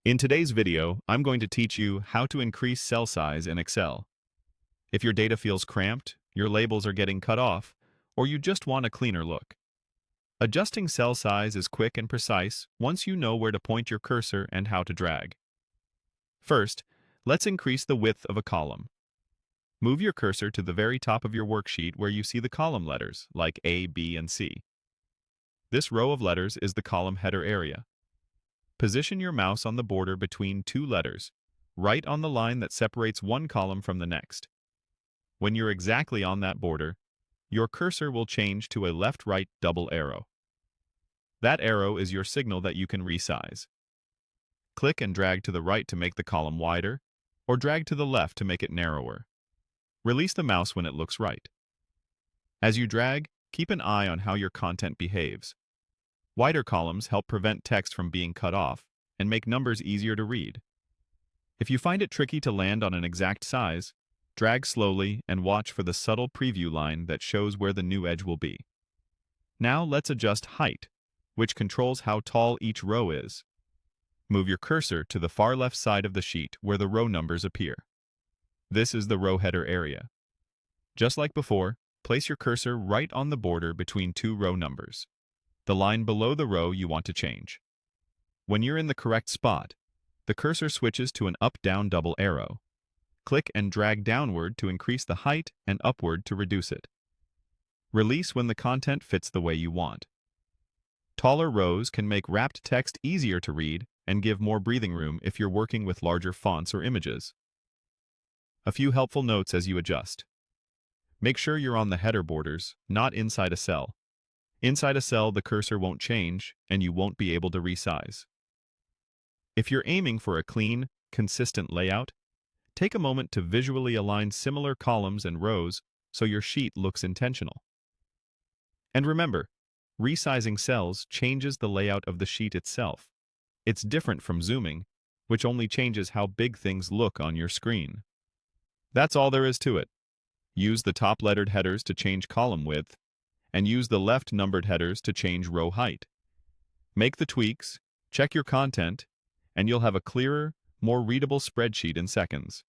In today's video, I'm going to teach you how to increase cell size in Excel. If your data feels cramped, your labels are getting cut off, or you just want a cleaner look. Adjusting cell size is quick and precise once you know where to point your cursor and how to drag. First, let's increase the width of a column. Move your cursor to the very top of your worksheet where you see the column letters, like A, B, and C. This row of letters is the column header area. Position your mouse on the border between two letters, right on the line that separates one column from the next. When you're exactly on that border, your cursor will change to a left-right double arrow. That arrow is your signal that you can resize. Click and drag to the right to make the column wider, or drag to the left to make it narrower. Release the mouse when it looks right. As you drag, keep an eye on how your content behaves. Wider columns help prevent text from being cut off and make numbers easier to read. If you find it tricky to land on an exact size, drag slowly and watch for the subtle preview line that shows where the new edge will be. Now let's adjust height, which controls how tall each row is. Move your cursor to the far left side of the sheet where the row numbers appear. This is the row header area. Just like before, place your cursor right on the border between two row numbers, the line below the row you want to change. When you're in the correct spot, the cursor switches to an up-down double arrow. Click and drag downward to increase the height and upward to reduce it. Release when the content fits the way you want. Taller rows can make wrapped text easier to read and give more breathing room if you're working with larger fonts or images. A few helpful notes as you adjust. Make sure you're on the header borders, not inside a cell. Inside a cell, the cursor won't change, and you won't be able to resize. If you're aiming for a clean, consistent layout, take a moment to visually align similar columns and rows so your sheet looks intentional. And remember, resizing cells changes the layout of the sheet itself. It's different from zooming, which only changes how big things look on your screen. That's all there is to it. Use the top lettered headers to change column width, and use the left numbered headers to change row height. Make the tweaks, check your content, and you'll have a clearer, more readable spreadsheet in seconds.